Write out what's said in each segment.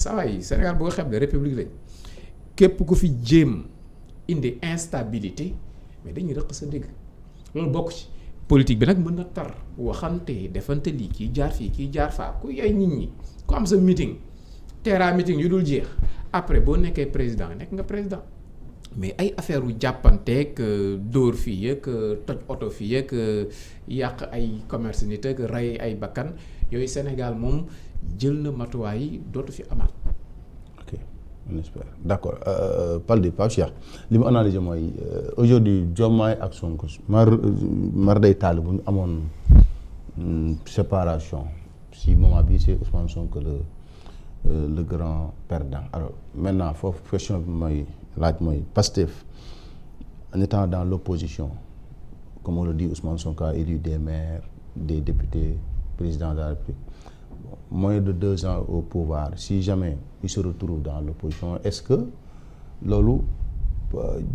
saa waay Sénégal bu ko xeeb de république lañ képp ku fi jéem indi instabilité mais dañuy rëq sa dégg loolu bokk ci politique bi nag mën na tar waxante defante lii kii jaar fii kii jaar faa ku yay nit ñi ku am sa meeting terrain meeting yu dul jeex après boo nekkee président nekk nga président mais ay affaire u jàppanteeg dóor fii ak toj oto fii ak yàq ay commerce nit ak rey ay bakkan yooyu Sénégal moom jël na matuwaay yi dootu fi amaat. ok on espère d'accord Pape Cheikh li mu analysé mooy aujourd'hui Diomaye ak Sonko mar day taal bu ñu amoon séparation si moment bi c'est Ousmane Sonko le grand perdant alors maintenant foofu question bi mooy laaj mooy Pastef en étant dans l'opposition comme on le dit Ousmane Sonko a élu des maires des députés président de la République moins de 2 ans au pouvoir si jamais il se retrouve dans l'opposition est-ce que loolu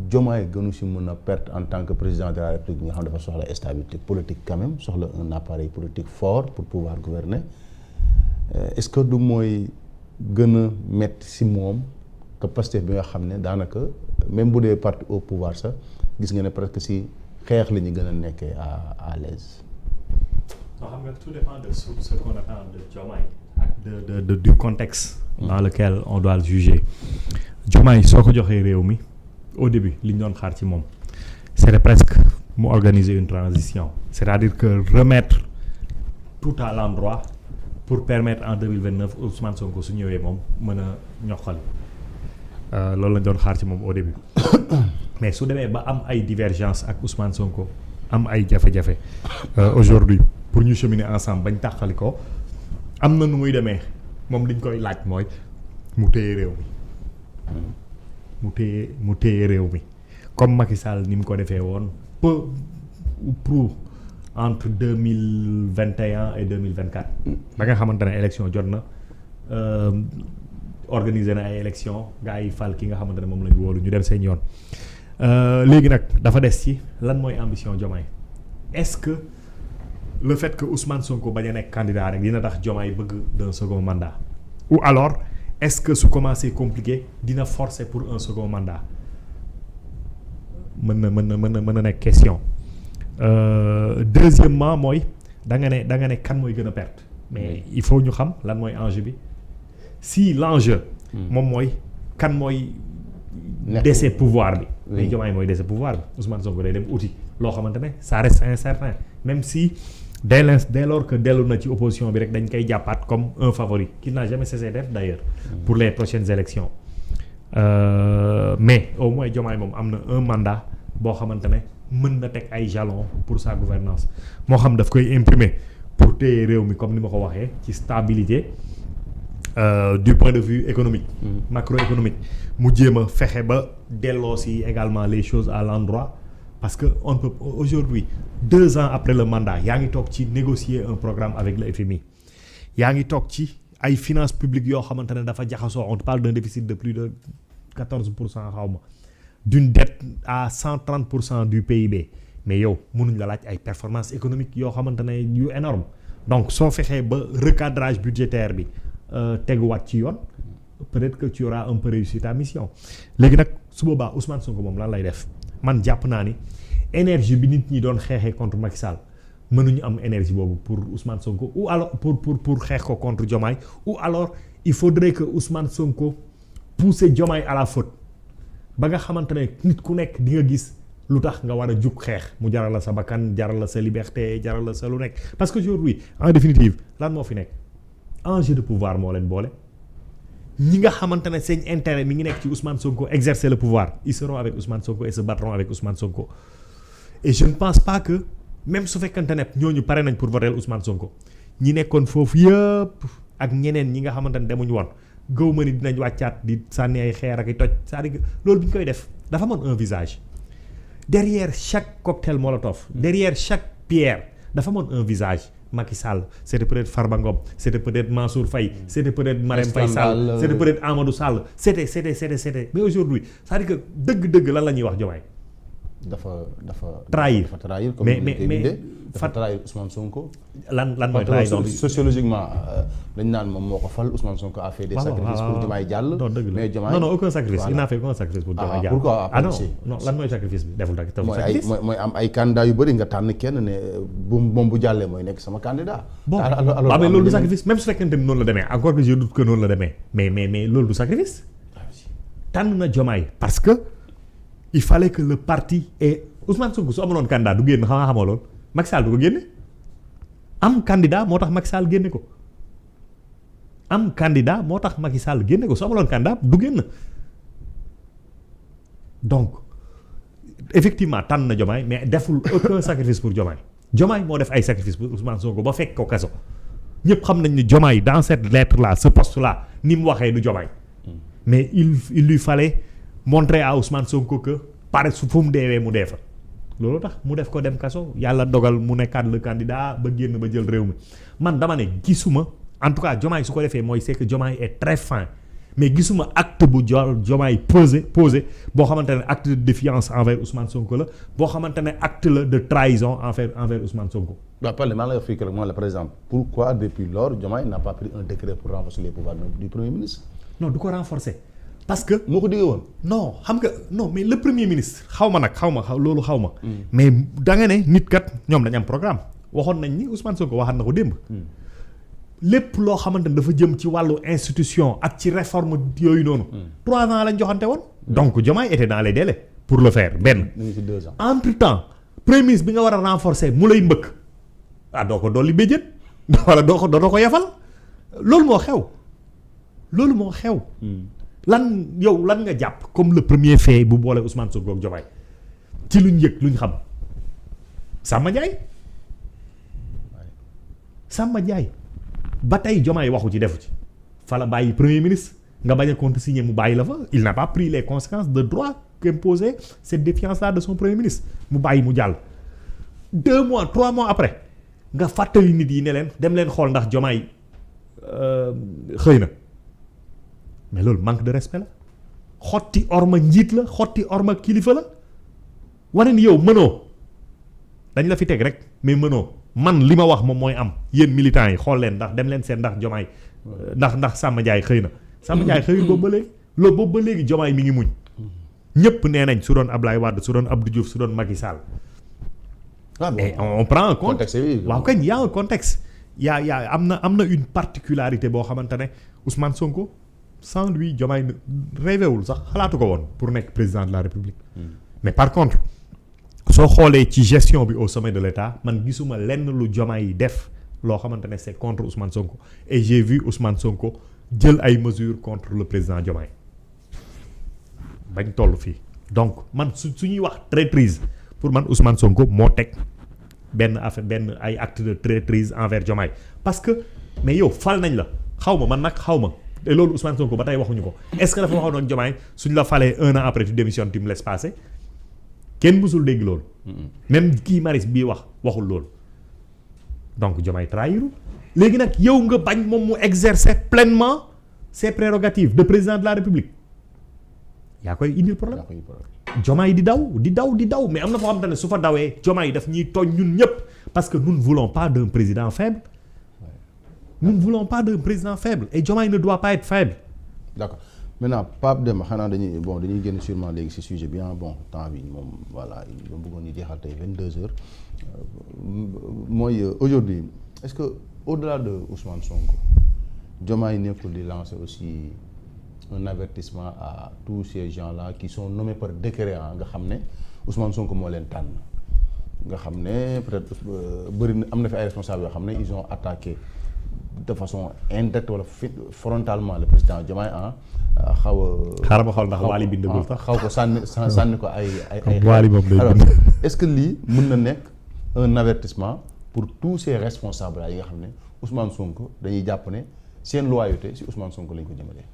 Diomaye gënu si mën a perte en tant que président de la République nga xam dafa soxla stabilité politique quand même soxla un appareil politique fort pour pouvoir gouverner est-ce que du mooy gën a metti si moom que Pastef bi nga xam ne daanaka même bu dee parti au pouvoir sax gis nga ne presque si xeex la ñu gën a nekkee à l'aise. non xam nga tout dépend de ce qu'on attend de Diomaye ak du contexte dans lequel on doit le juger. Diomaye soo ko joxee réew mi au début li ñu doon xaar ci moom c'était presque mu organiser une transition c'est-à-dire que remettre tout à l'endroit pour permettre en 2029 Ousmane Sonko su ñëwee moom mën a ñoxal loolu lañ doon xaar ci moom au début mais su demee ba am ay divergence ak Ousmane Sonko am ay jafe-jafe aujourd'hui pour ñu cheminer ensemble bañ tàqali ko am na nu muy demee moom liñ koy laaj mooy mu téye réew mi mu téye réew mi comme Macky Sall ni mu ko defee woon peu ou prou entre 2021 et 2024 ba nga xamante ne élection jot na organiser na ay élection gaa yi fal ki nga xamante ne moom lañu wóolu ñu dem seen yoon léegi nag dafa des ci lan mooy ambition Diomaye est-ce que le fait que Ousmane Sonko bañ a nekk candidat rek dina tax Diomaye bëgg d'un second mandat ou alors est-ce que su commencé compliqué dina forcer pour un second mandat mën na nekk question deuxièmement mooy da nga ne kan mooy gën a perte mais il faut ñu xam lan mooy enjeu bi si l'enjeu moom mooy kan mooy dese pouvoir bi mais Diomaye mooy dese pouvoir bi Ousmane Sonko day dem uti loo xamante ne ça reste incertain même si dès lors que dellu na ci opposition bi rek dañ koy jàppaat comme un favori qu'il n'a jamais cessé d'être d'ailleurs pour les prochaines élections mais au moins Diomaye moom am na un mandat boo xamante ne mën na teg ay jalons pour sa gouvernance moo xam daf koy imprimer pour téye réew mi comme ni ma ko waxee ci stabilité du point de vue économique macroéconomique mu jéem a fexe ba delloo si également les choses à l'endroit parce que on peut aujourd'hui 2 ans après le mandat yaa ngi toog ci négocier un programme avec le FMI yaa ngi toog ci ay finances publiques yoo xamante ne dafa jaxasoo on parle d'un déficit de plus de 14% xaw ma d'une dette à 130% du PIB mais yow mënuñ la laaj ay performances économiques yoo xamante ne yu énorme donc soo fexee ba recadrage budgétaire bi teguwaat ci yoon peut-être que tu auras un peu réussi ta mission léegi nag su boobaa Ousmane Sonko moom lan lay def man jàpp naa ni énergie bi nit ñi doon xeexee contre Macky Sall mënuñu am énergie boobu pour Ousmane Sonko ou alors pour xeex ko contre Diomaye ou alors il faudrait que Ousmane Sonko pousser Diomaye à la faute ba nga xamante ne nit ku nekk di nga gis lu tax nga war a jug xeex mu jaral la sa bakkan jaral la sa liberté jaral la sa lu nekk parce que aujourd'hui en définitive lan moo fi nekk enjeu de pouvoir moo leen boole ñi nga xamante ne seen intérêt mi ngi nekk ci Ousmane Sonko exercer le pouvoir ils seront avec Ousmane Sonko et se battront avec Ousmane Sonko et je ne pense pas que même su fekkante ne ñooñu pare nañ pour voter Ousmane Sonko ñi nekkoon foofu yëpp ak ñeneen ñi nga xamante ne demuñu woon gëw ma ni dinañ wàccaat di sànni ay xeer ak i toj c'est-à-dire que loolu bi ñu koy def dafa amoon un visage derrière chaque cocktail molotov derrière chaque pierre dafa amoon un visage Macky Sall c'était peut-être Farba Ngom c'était peut-être Mansour Faye c'était peut-être Marème Faye Sall c'était peut-être Amadou Sall c'était mais aujourd'hui c'est-à-dire que dëgg-dëgg lan la ñuy wax Diomaye dafa trahir comme mais dafa trahir Ousmane Sonko. lan mooy trahison bi sociologiquement dañ naan moom moo ko fal Ousmane Sonko a fait des sacrifices pour Diomaye jàll. non dëgg la mais Diomaye non aucun sacrifice il n'a fait aucun sacrifice pour Diomaye jàll. pourquoi non lan mooy sacrifice bi deful sacrifice. mooy am ay candidats yu bëri nga tànn kenn ne moom bu jàllee mooy nekk sama candidat. bon waaw mais loolu du sacrifice même su fekkente ni noonu la demee encore que je doute que noonu la demee mais loolu du sacrifice. tànn na Diomaye parce que il fallait que le parti et Ousmane Sonko su amuloon candidat du génn xamoo loolu Macky Sall du ko génne am candidat moo tax Macky Sall génne ko am candidat moo tax Macky Sall génne ko su amuloon candidat du génn donc effectivement tànn na Diomaye mais deful aucun sacrifice pour Diomaye moo def ay sacrifice pour Ousmane Sonko ba fekk ko kaso ñëpp xam nañ ni Diomaye dans cette lettre là ce poste là ni mu waxee du Diomaye mais il lui fallait montrer à Ousmane Sonko que pare su fu mu deewee mu dee fa loolu tax mu def ko dem kaso yàlla dogal mu nekkaat le candidat ba génn ba jël réew mi man dama ne gisuma en tout cas Diomaye su ko defee mooy c'est que Diomaye est très fin mais gisuma acte bu Diomaye posé boo xamante ne acte de défiance envers Ousmane Sonko la boo xamante ne acte la de trahison envers Ousmane Sonko. waaw maa la fii rek par exemple pourquoi depuis lors Diomaye n'a pas pris un décret pour renforcer les pouvoirs du premier ministre. non du ko renforcer. parce que moo ko diggee woon. non xam nga non mais le premier ministre xaw ma loolu xaw ma. mais da nga ne nit kat ñoom dañu am programme waxoon nañ ni Ousmane Sonko waxaat na ko démb. lépp loo xamante ne dafa jëm ci wàllu institution ak ci réforme yooyu noonu. 3 ans lañ joxante woon. donc Diomaye était dans les délais pour le faire benn. ñu ngi ci 2 ans. entre temps premier ministre bi nga war a renforcer mu lay mbëkk doo ko dolli béjjën wala doo ko yafal loolu moo xew. lan nga jàpp comme le premier fait bu boole Ousmane Sonko ak Diomaye ci luñ yëg luñ xam Samba Ndiaye ba tey Diomaye waxu ci defu ci fa la bàyyi premier ministre nga bañ a contresigner mu bàyyi la fa il n'a pas pris les conséquences de droit qu'imposait cette défiance là de son premier ministre mu bàyyi mu jàll 2 mois 3 mois après nga fàttali nit yi ne leen dem leen xool ndax Diomaye xëy na mais loolu manque de respect la xotti orma njiit la xotti orma kilifa la wane ni yow mënoo dañ la fi teg rek mais mënoo man li ma wax moom mooy am yéen militants yi xool leen ndax dem leen seen ndax Diomaye ndax Samba Ndiaye xëy na Samba Ndiaye xëyul boobu ba léegi loolu boobu ba léegi Diomaye mi ngi muñ ñëpp nee nañ su doon Ablaye Wade su doon Abdou Diouf su doon Macky Sall. et on prend en compte waaw kañ y a un contexte y a am na une particularité boo xamante ne Ousmane Sonko sans lui Diomaye rêvéwul sax xalaatu ko woon pour nekk président de la République. mais par contre soo xoolee ci gestion bi au sommet de l'État man gisuma lenn lu Diomaye yi def loo xamante ne c'est contre Ousmane Sonko et j'ai vu Ousmane Sonko jël ay mesures contre le président Diomaye bañ toll fii donc man su ñuy wax traîtrise pour man Ousmane Sonko moo teg benn ay acte de traîtrise envers Diomaye parce que mais yow fal nañ la man nag xaw ma te loolu Ousmane Sonko ba tey waxuñu ko est-ce que dafa waxoon ak Diomaye suñ la falee 1 an après tu démissionnes tu me laisses passer kenn mësul dégg loolu. même kii Maris bii waxul loolu donc Diomaye trahiru léegi nag yow nga bañ moom mu exercer pleinement ses prérogatives de président de la République yaa koy indil problème. Diomaye di daw mais am na foo xamante ne su fa dawee Diomaye daf ñuy tooñ ñun ñëpp parce que nous ne voulons pas d'un président faible. Nous ne voulons pas d'un président faible et Diomaye ne doit pas être faible. D'accord maintenant Pape Demba xanaa dañuy génn sûrement léegi ci sujet bi temps bi moom voilà ba bëggoon ñu jeexal tey 22h mooy aujourd'hui est-ce que au-delà de Ousmane Sonko Diomaye nekkul di lancer aussi un avertissement à tous ces gens-là qui sont nommés par décret nga xam ne Ousmane Sonko moo leen tànn nga xam ne peut-être bëri na am na fi ay responsables yoo xam ne ils ont attaqué de façon indirecte wala frontalement le président Diomaye xaw a. xaaral ma xool ndax Waly bindagul sax xaw ko sànni ko ay. Waly moom day bind. est-ce que lii mën na nekk un avertissement pour tous ces responsables yi nga xam ne Ousmane Sonko dañuy jàpp ne seen loyauté si Ousmane Sonko lañ ko jëmalee.